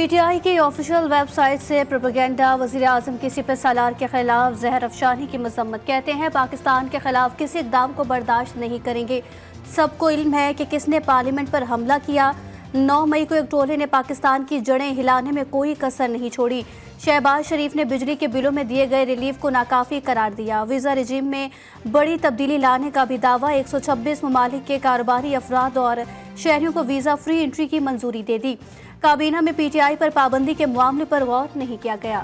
PTI की official website से propaganda वज़ीर आज़म की सिपह सालार के खिलाफ जहर अफशानी की मजम्मत। कहते हैं पाकिस्तान के खिलाफ किसी इक़दाम को बर्दाश्त नहीं करेंगे। सबको इल्म है कि किसने पार्लियामेंट पर हमला किया। 9 मई को एक टोले ने पाकिस्तान की जड़ें हिलाने में कोई कसर नहीं छोड़ी। शहबाज शरीफ ने बिजली के बिलों में दिए गए रिलीफ को नाकाफी करार दिया। वीज़ा रिजीम में बड़ी तब्दीली लाने का भी दावा। 126 ममालिक के कारोबारी अफराद और शहरियों को वीज़ा फ्री एंट्री की मंजूरी दे दी। काबीना में पीटीआई पर पाबंदी के मामले पर गौर नहीं किया गया।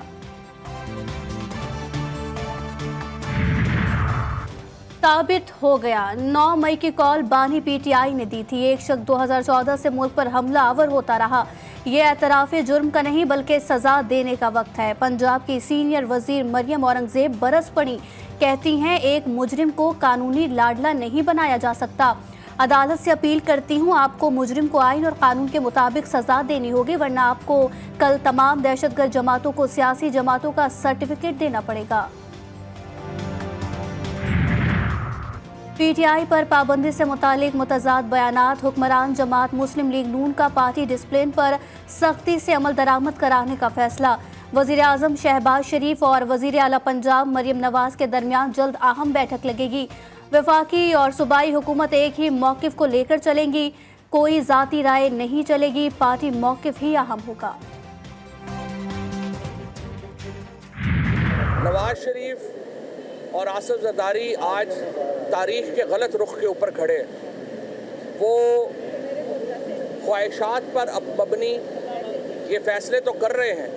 साबित हो गया, 9 मई की कॉल बानी पीटीआई ने दी थी। एक शख्स 2014 से मुल्क पर हमला आवर होता रहा। ये एतराफ़ जुर्म का नहीं बल्कि सजा देने का वक्त है। पंजाब की सीनियर वजीर मरियम औरंगजेब बरस पड़ी, कहती हैं एक मुजरिम को कानूनी लाडला नहीं बनाया जा सकता। अदालत से अपील करती हूँ, आपको मुजरिम को आइन और कानून के मुताबिक सजा देनी होगी, वरना आपको कल तमाम दहशतगर्द जमातों को सियासी जमातों का सर्टिफिकेट देना पड़ेगा। पीटीआई पर पाबंदी से मुतालिक मुतज़ाद बयानात। हुक्मरान जमात मुस्लिम लीग नून का पार्टी डिसिप्लिन पर सख्ती से अमल दरामद कराने का फैसला। वज़ीर आज़म शहबाज शरीफ और वज़ीर आला पंजाब मरियम नवाज के दरमियान जल्द अहम बैठक लगेगी। वफाकी और सूबाई हुकूमत एक ही मौक़िफ़ को लेकर चलेंगी, कोई ज़ाती राय नहीं चलेगी। पार्टी मौक़िफ़ ही अहम होगा। नवाज शरीफ और आसिफ जरदारी आज तारीख के गलत रुख के ऊपर खड़े हैं। वो ख्वाहिशात पर अब मबनी ये फैसले तो कर रहे हैं,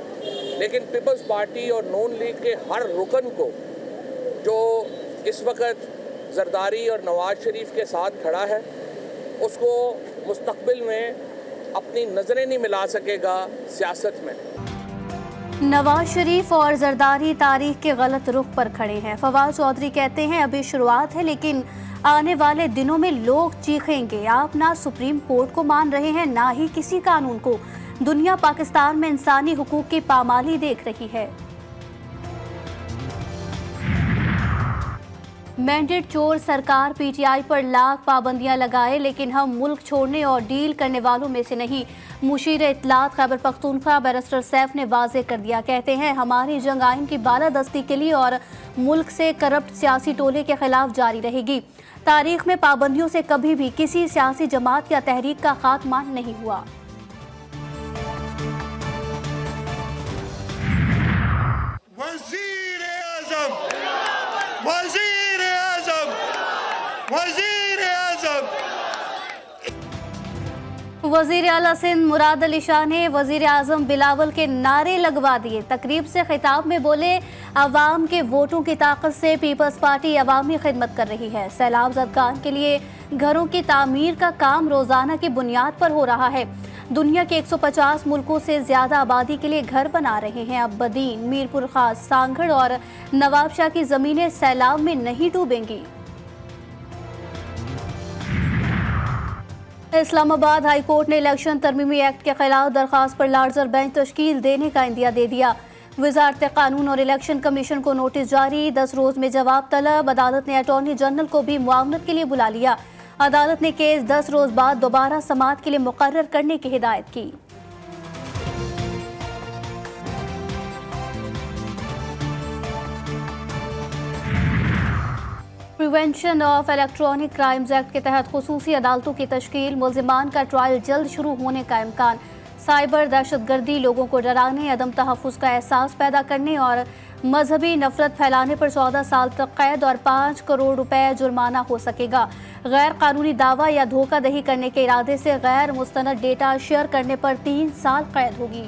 लेकिन पीपल्स पार्टी और नून लीग के हर रुकन को जो इस वक्त जरदारी और नवाज शरीफ के साथ खड़ा है, उसको मुस्तकबिल में अपनी नज़रें नहीं मिला सकेगा सियासत में। नवाज शरीफ और जरदारी तारीख के गलत रुख पर खड़े हैं। फवाद चौधरी कहते हैं अभी शुरुआत है, लेकिन आने वाले दिनों में लोग चीखेंगे। आप ना सुप्रीम कोर्ट को मान रहे हैं, ना ही किसी कानून को। दुनिया पाकिस्तान में इंसानी हुकूक की पामाली देख रही है। मैंडेट चोर सरकार पीटीआई पर लाख पाबंदियां लगाए, लेकिन हम मुल्क छोड़ने और डील करने वालों में से नहीं। मुशीर इत्तलात खैबर पख्तूनख्वा बैरिस्टर सैफ ने वाज़ेह कर दिया। कहते हैं हमारी जंग आइन की बालादस्ती के लिए और मुल्क से करप्ट सियासी टोले के खिलाफ जारी रहेगी। तारीख में पाबंदियों से कभी भी किसी सियासी जमात या तहरीक का खात्मा नहीं हुआ। वज़ीर आला सिंध मुराद अली शाह ने वज़ीर आज़म बिलावल के नारे लगवा दिए। तकरीब से खिताब में बोले अवाम के वोटों की ताकत से पीपल्स पार्टी अवामी खिदमत कर रही है। सैलाब ज़दगान के लिए घरों की तामीर का काम रोज़ाना की बुनियाद पर हो रहा है। दुनिया के 150 मुल्कों से ज़्यादा आबादी के लिए घर बना रहे हैं। अब बदीन, मीरपुर खास, सांगड़ और नवाबशाह की ज़मीनें सैलाब में नहीं डूबेंगी। इस्लामाबाद हाई कोर्ट ने इलेक्शन तरमीमी एक्ट के खिलाफ दरख्वास्त पर लार्जर बेंच तश्कील देने का इंदिया दे दिया। वजारत कानून और इलेक्शन कमीशन को नोटिस जारी, 10 रोज में जवाब तलब। अदालत ने अटॉर्नी जनरल को भी मुआवनत के लिए बुला लिया। अदालत ने केस 10 रोज बाद दोबारा समाअत के लिए मुकर्रर करने की हिदायत की। Prevention of electronic crimes act के तहत खुसूसी अदालतों की तश्कील। मुल्जिमान का ट्रायल जल्द शुरू होने का इम्कान। साइबर दहशतगर्दी, लोगों को डराने, अदम तहफ़्फ़ुज़ का एहसास पैदा करने और मजहबी नफरत फैलाने पर 14 साल तक कैद और 5 करोड़ रुपए जुर्माना हो सकेगा। गैर कानूनी दावा या धोखाधड़ी करने के इरादे से गैर मुस्तनद डेटा शेयर करने पर 3 साल कैद होगी।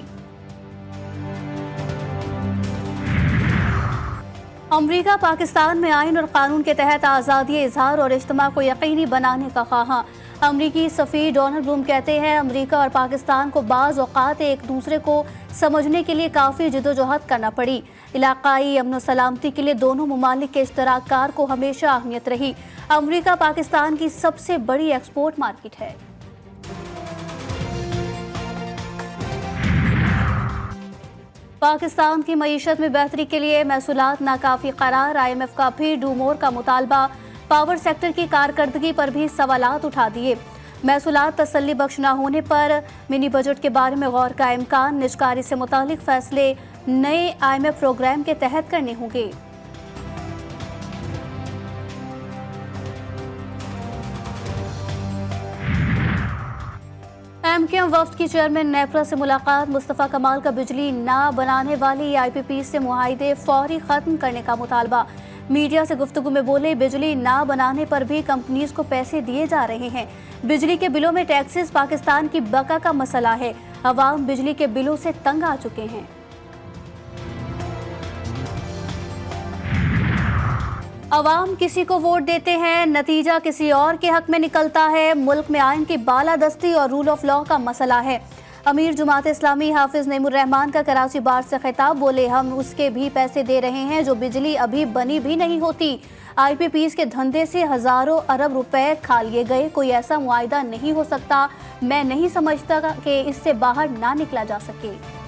अमरीका पाकिस्तान में आइन और कानून के तहत आज़ादी इजहार और इज्तिमा को यकीनी बनाने का ख्वाहां। अमरीकी सफ़ीर डोनाल्ड ब्लूम कहते हैं अमरीका और पाकिस्तान को बाज़ औक़ात एक दूसरे को समझने के लिए काफ़ी जदोजहद करना पड़ी। इलाक़ाई अमन व सलामती के लिए दोनों ममालिक के इश्तराककार को हमेशा अहमियत रही। अमरीका पाकिस्तान की सबसे बड़ी एक्सपोर्ट मार्केट है। पाकिस्तान की मईशत में बेहतरी के लिए महसूलात नाकाफी करार। IMF का फिर डू मोर का मुतालबा। पावर सेक्टर की कारकर्दगी पर भी सवालात उठा दिए। महसूलात तसल्ली बख्श न होने पर मिनी बजट के बारे में गौर का इम्कान। निजकारी से मुतालिक फैसले नए IMF प्रोग्राम के तहत करने होंगे। MQM वफ्द की चेयरमैन नेपरा से मुलाकात। मुस्तफ़ा कमाल का बिजली ना बनाने वाली IPP से मुआहिदे फौरी खत्म करने का मुतालबा। मीडिया से गुफ्तगू में बोले, बिजली ना बनाने पर भी कंपनीज को पैसे दिए जा रहे हैं। बिजली के बिलों में टैक्सेस पाकिस्तान की बका का मसला है। अवाम बिजली के बिलों से तंग आ चुके हैं। अवाम किसी को वोट देते हैं, नतीजा किसी और के हक में निकलता है। मुल्क में आइन की बालादस्ती और रूल ऑफ लॉ का मसला है। अमीर जमात इस्लामी हाफिज नईमुर रहमान का कराची बार से खिताब। बोले, हम उसके भी पैसे दे रहे हैं जो बिजली अभी बनी भी नहीं होती। IPPs के धंधे से हजारों अरब रुपए खा लिए गए। कोई ऐसा मुआहिदा नहीं हो सकता। मैं नहीं समझता कि इससे बाहर ना निकला जा सके।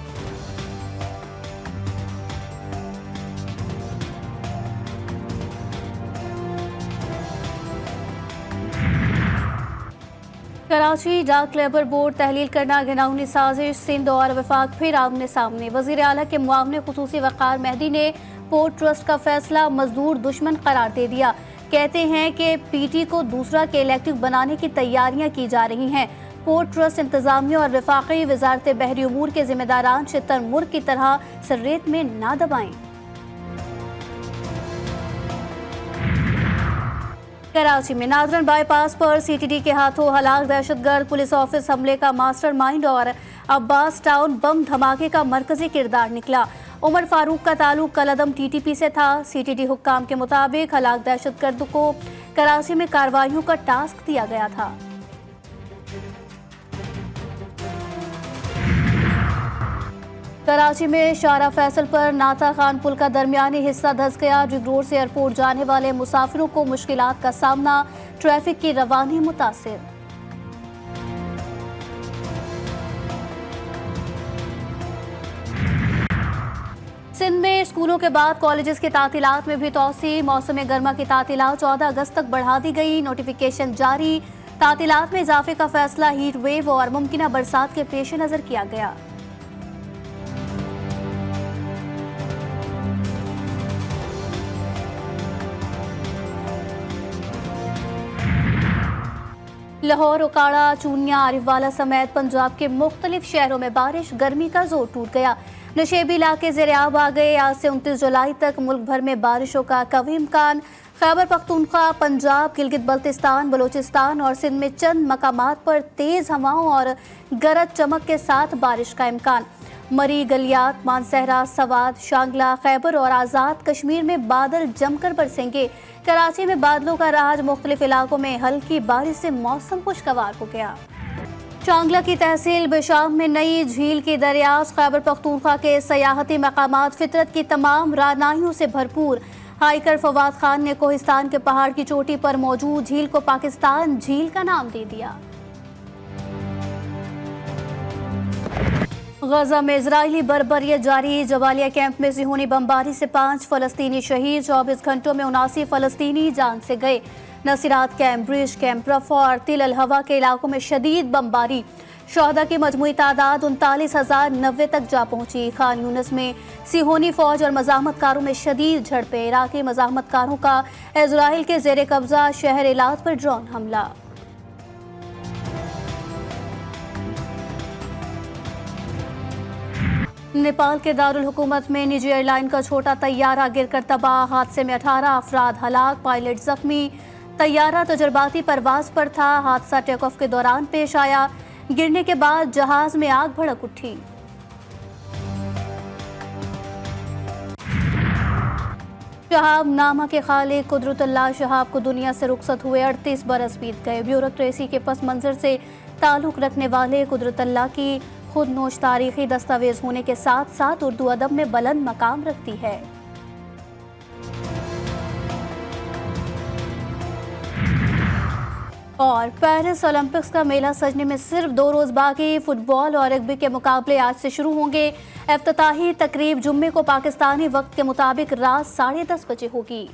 कराची डाक लेबर बोर्ड तहलील करना घिनौनी साजिश। सिंध और वफाक फिर आमने सामने। वजीर आला के मुआवने खुसूसी वक़ार मेहदी ने पोर्ट ट्रस्ट का फैसला मजदूर दुश्मन करार दे दिया। कहते हैं कि PT को दूसरा के इलेक्टिव बनाने की तैयारियां की जा रही हैं। पोर्ट ट्रस्ट इंतजामिया और वफाकी वजारत बहरी उमूर के जिम्मेदारान शितर मुर्ग की तरह सर्रेत में ना दबाएं। कराची में नादरन बाईपास पर CTD के हाथों हलाक दहशतगर्द पुलिस ऑफिस हमले का मास्टरमाइंड और अब्बास टाउन बम धमाके का मरकजी किरदार निकला। उमर फारूक का ताल्लुक कलअदम TTP से था। CTD हुक्काम के मुताबिक हलाक दहशतगर्द को कराची में कार्रवाइयों का टास्क दिया गया था। कराची में शारा फैसल पर नाता खान पुल का दरमियानी हिस्सा धंस गया। रिंग रोड से एयरपोर्ट जाने वाले मुसाफिरों को मुश्किलात का सामना। ट्रैफिक की रवानी मुतासिर। सिंध में स्कूलों के बाद कॉलेजेस के तातीलात में भी तौसी। मौसम गर्मा की तातीलात 14 अगस्त तक बढ़ा दी गई। नोटिफिकेशन जारी। तातीलात में इजाफे का फैसला हीट वेव और मुमकिना बरसात के पेश नजर किया गया। लाहौर, उकाड़ा, चूनिया, आरिफवाला समेत पंजाब के मुख्तलिफ शहरों में बारिश। गर्मी का जोर टूट गया। नशेबी इलाके ज़ेर-ए-आब आ गए। आज से 29 जुलाई तक मुल्क भर में बारिशों का कवी इम्कान। खैबर पख्तूनख्वा, पंजाब, गिलगित बल्तिस्तान, बलोचिस्तान और सिंध में चंद मकामात पर तेज़ हवाओं और गरज चमक के साथ बारिश का इम्कान। मरी, गलियात, मानसहरा, सवाद, शांगला, खैबर और आज़ाद कश्मीर में बादल जमकर बरसेंगे। कराची में बादलों का राज। मुख्तलिफ इलाकों में हल्की बारिश से मौसम खुशगवार हो गया। शांगला की तहसील बेशाम में नई झील की दरियाफ्त। खैबर पख्तूनख्वा के सयाहती मकामात फितरत की तमाम रानाइयों से भरपूर। हाइकर फवाद खान ने कोहिस्तान के पहाड़ की चोटी पर मौजूद झील को पाकिस्तान झील का नाम दे दिया। गजा में इजरायली बर्बरियत जारी। जबालिया कैंप में सिहोनी बमबारी से 5 फलस्तीनी शहीद। 24 घंटों में 79 फलस्तीनी जान से गए। नसीरात कैंप, ब्रिज कैंप, रफा और तिल अल हवा के इलाकों में शदीद बमबारी। शहदा की मजमूई तादाद 39,090 तक जा पहुंची। खान यूनिस में सिहोनी फौज और मज़ाहमतकारों में शदीद झड़पें। इराकी मज़ाहमतकारों का इजराइल के जेर कब्जा शहर इलाद पर ड्रोन हमला। नेपाल के दारुल हुकूमत में निजी एयरलाइन का छोटा तैयारा गिरकर तबाह। हादसे में 18 अफराद हलाक, पायलट जख्मी। तैयारा तजर्बाती परवाज पर था। हादसा टेक ऑफ के दौरान पेश आया। गिरने के बाद जहाज में आग भड़क उठी। शहाब नामा के खालिक कुदरतुल्लाह शहाब को दुनिया से रुखसत हुए 38 बरस बीत गए। ब्यूरोक्रेसी के पस मंजर से ताल्लुक रखने वाले कुदरतुल्लाह की खुद नोश तारीखी दस्तावेज होने के साथ साथ उर्दू अदब में बुलंद मकाम रखती है। और पेरिस ओलंपिक्स का मेला सजने में सिर्फ 2 रोज बाकी। फुटबॉल और रग्बी के मुकाबले आज से शुरू होंगे। इफ्तिताही तकरीब जुम्मे को पाकिस्तानी वक्त के मुताबिक रात 10:30 बजे होगी।